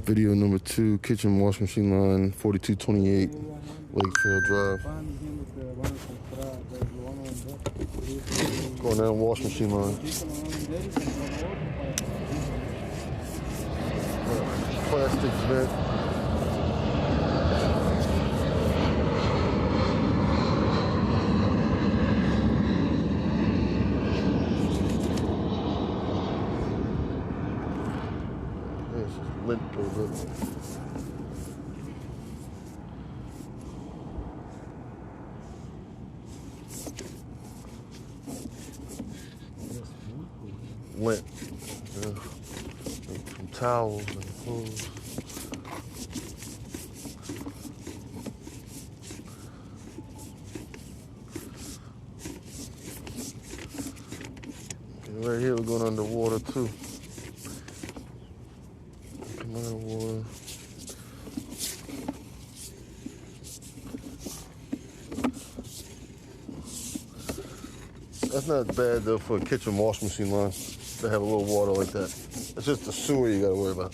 Video number 2, kitchen washing machine line, 4228 Lakefield Drive. Going down washing machine line. Plastic vent. It's lint a little bit. Lint. Some towels and clothes. Okay, right here we're going underwater too. Come underwater. That's not bad though for a kitchen washing machine line to have a little water like that. It's just the sewer you gotta worry about.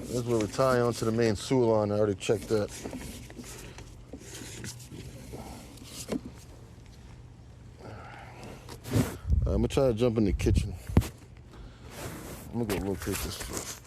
This is where we tie onto the main sewer line. I already checked that. I'm gonna try to jump in the kitchen. I'm gonna go locate this first.